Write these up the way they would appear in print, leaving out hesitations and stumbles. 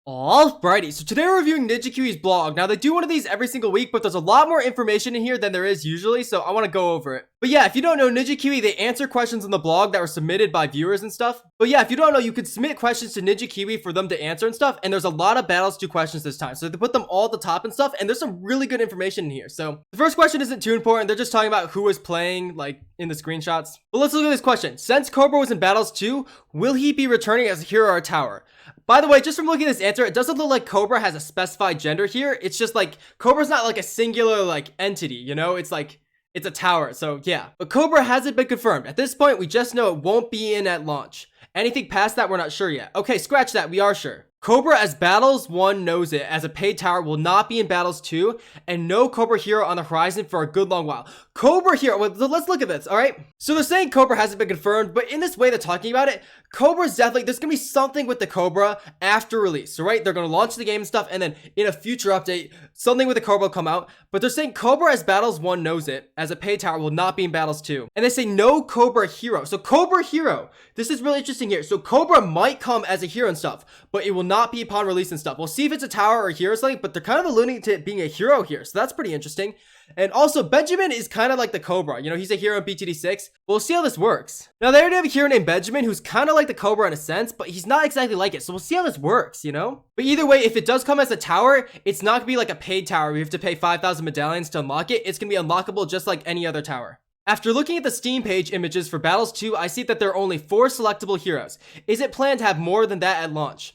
Alrighty, so today we're reviewing Ninja Kiwi's blog. Now, they do one of these every single week, but there's a lot more information in here than there is usually, so I want to go over it. But yeah, if you don't know, Ninja Kiwi, they answer questions on the blog that were submitted by viewers and stuff. But yeah, if you don't know, you could submit questions to Ninja Kiwi for them to answer and stuff, and there's a lot of Battles 2 questions this time. So they put them all at the top and stuff, and there's some really good information in here. So the first question isn't too important. They're just talking about who was playing, like, in the screenshots. But let's look at this question. Since Cobra was in Battles 2, will he be returning as a hero or a tower? By the way, just from looking at this answer, it doesn't look like Cobra has a specified gender here. It's just like, Cobra's not like a singular like entity, you know? It's like, it's a tower, so yeah. But Cobra hasn't been confirmed. At this point, we just know it won't be in at launch. Anything past that, we're not sure yet. Okay, scratch that, we are sure. Cobra as Battles 1 knows it as a paid tower will not be in Battles 2, and no Cobra hero on the horizon for a good long while. Cobra hero, well, let's look at this, alright? So they're saying Cobra hasn't been confirmed, but in this way they're talking about it, Cobra's definitely, there's gonna be something with the Cobra after release, right? They're gonna launch the game and stuff, and then in a future update, something with the Cobra will come out, but they're saying Cobra as Battles 1 knows it as a paid tower will not be in Battles 2. And they say no Cobra hero. So Cobra hero, this is really interesting here. So Cobra might come as a hero and stuff, but it will not be upon release and stuff. We'll see if it's a tower or a hero or something, but they're kind of alluding to it being a hero here, so that's pretty interesting. And also, Benjamin is kind of like the Cobra. You know, he's a hero in BTD 6. We'll see how this works. Now, they already have a hero named Benjamin who's kind of like the Cobra in a sense, but he's not exactly like it. So we'll see how this works, you know? But either way, if it does come as a tower, it's not gonna be like a paid tower. We have to pay 5,000 medallions to unlock it. It's gonna be unlockable just like any other tower. After looking at the Steam page images for Battles 2, I see that there are only 4 selectable heroes. Is it planned to have more than that at launch?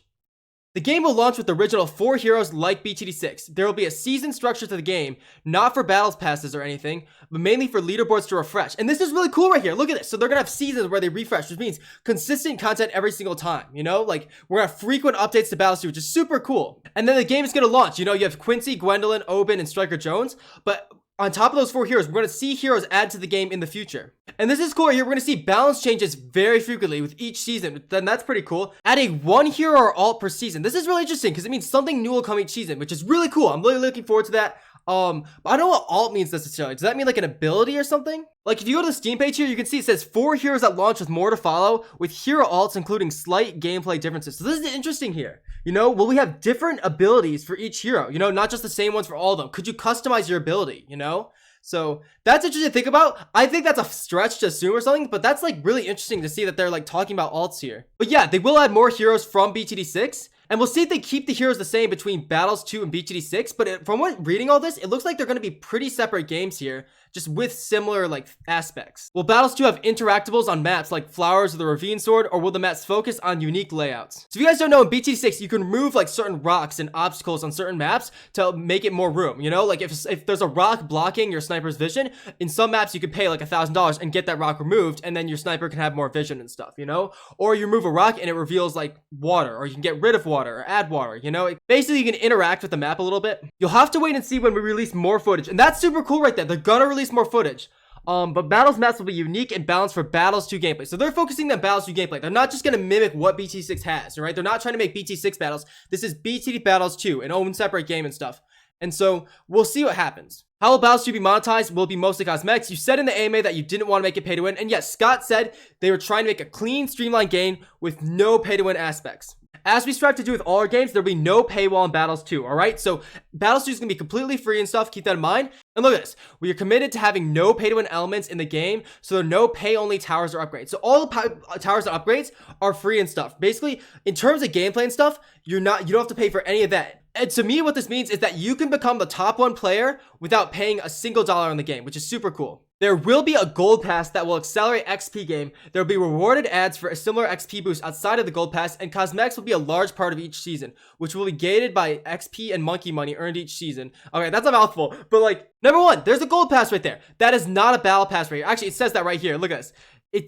The game will launch with the original 4 heroes like BTD 6. There will be a season structure to the game, not for battles passes or anything, but mainly for leaderboards to refresh. And this is really cool right here. Look at this. So they're gonna have seasons where they refresh, which means consistent content every single time, you know? Like, we're gonna have frequent updates to Battles 2, which is super cool. And then the game is gonna launch. You know, you have Quincy, Gwendolyn, Oben, and Striker Jones, but on top of those 4 heroes, we're going to see heroes add to the game in the future. And this is cool right here. We're going to see balance changes very frequently with each season. Then that's pretty cool. Adding 1 hero or alt per season. This is really interesting because it means something new will come each season, which is really cool. I'm really looking forward to that. But I don't know what alt means necessarily. Does that mean like an ability or something? Like if you go to the Steam page here, you can see it says 4 heroes at launch with more to follow, with hero alts including slight gameplay differences. So this is interesting here. You know, will we have different abilities for each hero? You know, not just the same ones for all of them. Could you customize your ability, you know? So that's interesting to think about. I think that's a stretch to assume or something, but that's like really interesting to see that they're like talking about alts here. But yeah, they will add more heroes from BTD 6. And we'll see if they keep the heroes the same between Battles 2 and BTD 6. But from what reading all this, it looks like they're going to be pretty separate games here, just with similar like aspects. Will Battles 2 have interactables on maps like Flowers or the Ravine Sword, or will the maps focus on unique layouts? So if you guys don't know, in BTD 6, you can remove like certain rocks and obstacles on certain maps to make it more room, you know? Like if there's a rock blocking your sniper's vision, in some maps you could pay like $1,000 and get that rock removed, and then your sniper can have more vision and stuff, you know? Or you remove a rock and it reveals like water, or you can get rid of water or add water, you know? Basically, you can interact with the map a little bit. You'll have to wait and see when we release more footage, and that's super cool right there. They're gonna release more footage. But Battles maps will be unique and balanced for Battles 2 gameplay. So they're focusing on Battles 2 gameplay. They're not just gonna mimic what BTD 6 has, right? They're not trying to make BTD 6 battles. This is BTD Battles 2, an own separate game and stuff. And so we'll see what happens. How will Battles 2 be monetized? Will it be mostly cosmetics? You said in the AMA that you didn't want to make it pay to win. And yes, Scott said they were trying to make a clean, streamlined game with no pay to win aspects. As we strive to do with all our games, there'll be no paywall in Battles 2, alright? So Battles 2 is going to be completely free and stuff, keep that in mind. And look at this, we are committed to having no pay-to-win elements in the game, so there are no pay-only towers or upgrades. So all the towers and upgrades are free and stuff. Basically, in terms of gameplay and stuff, you don't have to pay for any of that. And to me, what this means is that you can become the top 1 player without paying a single dollar on the game, which is super cool. There will be a gold pass that will accelerate XP game. There will be rewarded ads for a similar XP boost outside of the gold pass, and cosmetics will be a large part of each season, which will be gated by XP and monkey money earned each season. Okay, that's a mouthful, but like, number 1, there's a gold pass right there. That is not a battle pass right here. Actually, it says that right here. Look at this.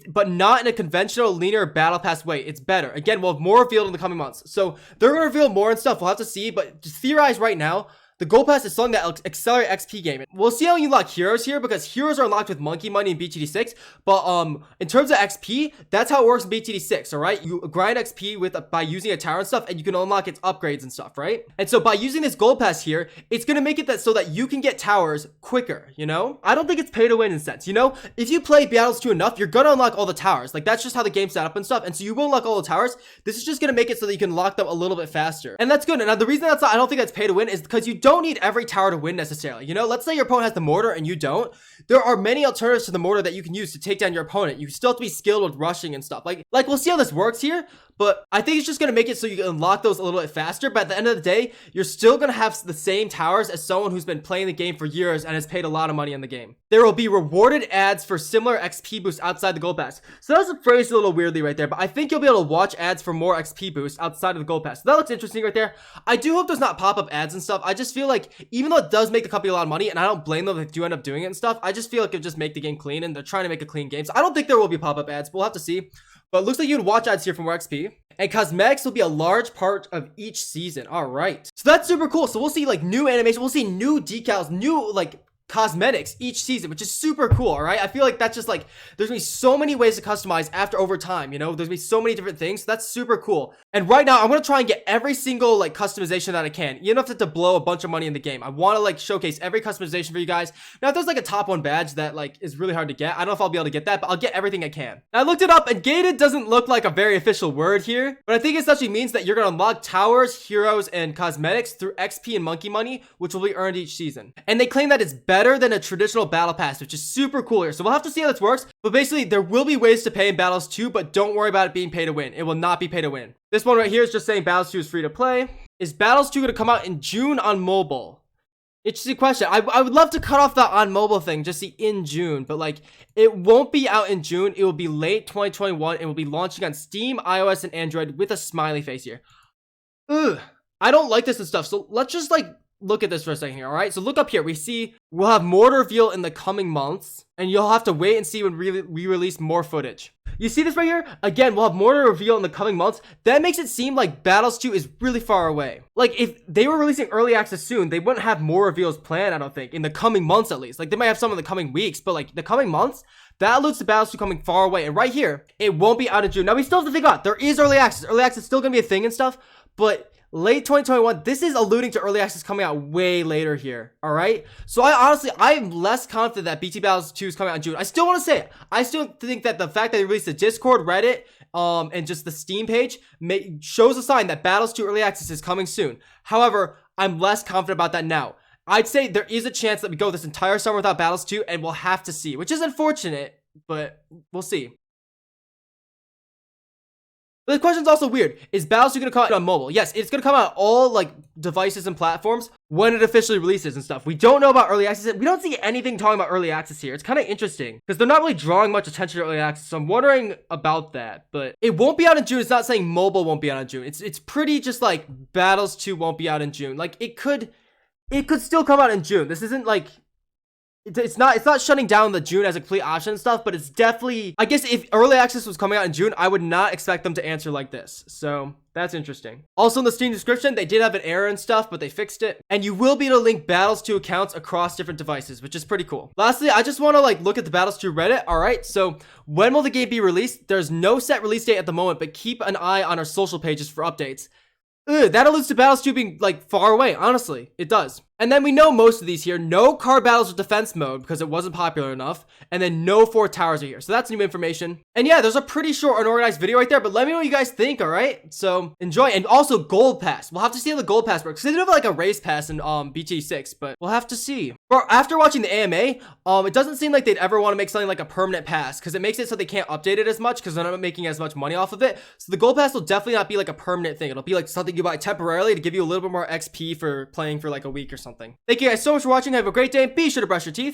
But not in a conventional linear battle pass way. It's better. Again, we'll have more revealed in the coming months. So they're going to reveal more and stuff. We'll have to see, but just theorize right now. the gold pass is something that will accelerate XP game. We'll see how you unlock heroes here, because heroes are unlocked with monkey money in BTD 6. But in terms of XP, that's how it works in BTD 6, alright? You grind XP by using a tower and stuff, and you can unlock its upgrades and stuff, right? And so by using this gold pass here, it's gonna make it so that you can get towers quicker, you know? I don't think it's pay to win in a sense, you know? If you play Battles 2 enough, you're gonna unlock all the towers. Like, that's just how the game's set up and stuff. And so you will unlock all the towers. This is just gonna make it so that you can lock them a little bit faster. And that's good. And now the reason I don't think that's pay to win is because you don't need every tower to win necessarily. You know, let's say your opponent has the mortar and you don't. There are many alternatives to the mortar that you can use to take down your opponent. You still have to be skilled with rushing and stuff. Like we'll see how this works here. But I think it's just going to make it so you can unlock those a little bit faster. But at the end of the day, you're still going to have the same towers as someone who's been playing the game for years and has paid a lot of money in the game. There will be rewarded ads for similar XP boosts outside the gold pass. So that's phrased a little weirdly right there. But I think you'll be able to watch ads for more XP boosts outside of the gold pass. So that looks interesting right there. I do hope there's not pop-up ads and stuff. I just feel like, even though it does make the company a lot of money, and I don't blame them if they do end up doing it and stuff, I just feel like it would just make the game clean, and they're trying to make a clean game. So I don't think there will be pop-up ads, but we'll have to see. But it looks like you can watch ads here for more XP. And cosmetics will be a large part of each season. All right. So that's super cool. So we'll see like new animation. We'll see new decals, new like cosmetics each season, which is super cool. All right, I feel like that's just like, there's gonna be so many ways to customize over time, you know, there's gonna be so many different things. So that's super cool. And right now I'm gonna try and get every single like customization that I can. You don't have to blow a bunch of money in the game. I want to like showcase every customization for you guys. Now if there's like a top 1 badge that like is really hard to get, I don't know if I'll be able to get that, but I'll get everything I can. Now, I looked it up, and gated doesn't look like a very official word here, but I think it essentially means that you're gonna unlock towers, heroes, and cosmetics through XP and monkey money, which will be earned each season. And they claim that it's better than a traditional battle pass, which is super cool here. So we'll have to see how this works. But basically, there will be ways to pay in Battles 2, but don't worry about it being pay to win. It will not be pay to win. This one right here is just saying Battles 2 is free to play. Is Battles 2 going to come out in June on mobile? Interesting question. I would love to cut off the on mobile thing, just see in June, but like it won't be out in June. It will be late 2021 and will be launching on Steam, iOS, and Android with a smiley face here. Ugh, I don't like this and stuff. So let's just like look at this for a second here. All right, so look up here. We see we'll have more to reveal in the coming months, and you'll have to wait and see when we release more footage. You see this right here? Again, we'll have more to reveal in the coming months. That makes it seem like Battles 2 is really far away. Like, if they were releasing early access soon, they wouldn't have more reveals planned, I don't think, in the coming months at least. Like, they might have some in the coming weeks, but like, the coming months, that alludes to Battles 2 coming far away. And right here, it won't be out in June. Now, we still have to think about it. There is early access. Early access is still going to be a thing and stuff, but late 2021, this is alluding to early access coming out way later here, all right? So I'm less confident that BTD Battles 2 is coming out in June. I still want to say it. I still think that the fact that they released the Discord, Reddit, and just the Steam page shows a sign that Battles 2 early access is coming soon. However, I'm less confident about that now. I'd say there is a chance that we go this entire summer without Battles 2, and we'll have to see, which is unfortunate, but we'll see. But the question's also weird. Is Battles 2 going to come out on mobile? Yes, it's going to come out on all like devices and platforms when it officially releases and stuff. We don't know about early access. We don't see anything talking about early access here. It's kind of interesting because they're not really drawing much attention to early access. So I'm wondering about that. But it won't be out in June. It's not saying mobile won't be out in June. It's pretty just like Battles 2 won't be out in June. Like it could still come out in June. This isn't like it's not shutting down the June as a complete option and stuff, but it's definitely, I guess if early access was coming out in June, I would not expect them to answer like this. So that's interesting. Also in the Steam description, they did have an error and stuff, but they fixed it. And you will be able to link Battles 2 accounts across different devices, which is pretty cool. Lastly, I just want to like look at the Battles 2 Reddit. All right, so when will the game be released? There's no set release date at the moment, but keep an eye on our social pages for updates. That alludes to Battles 2 being like far away, honestly. It does. And then we know most of these here. No card battles with defense mode because it wasn't popular enough. And then no 4 towers are here. So that's new information. And yeah, there's a pretty short unorganized video right there. But let me know what you guys think, alright? So enjoy. And also Gold Pass. We'll have to see how the Gold Pass works. Because they did have like a race pass in BT 6. But we'll have to see. But after watching the AMA, it doesn't seem like they'd ever want to make something like a permanent pass. Because it makes it so they can't update it as much. Because they're not making as much money off of it. So the Gold Pass will definitely not be like a permanent thing. It'll be like something you buy temporarily to give you a little bit more XP for playing for like a week or something. Thank you guys so much for watching. Have a great day. Be sure to brush your teeth.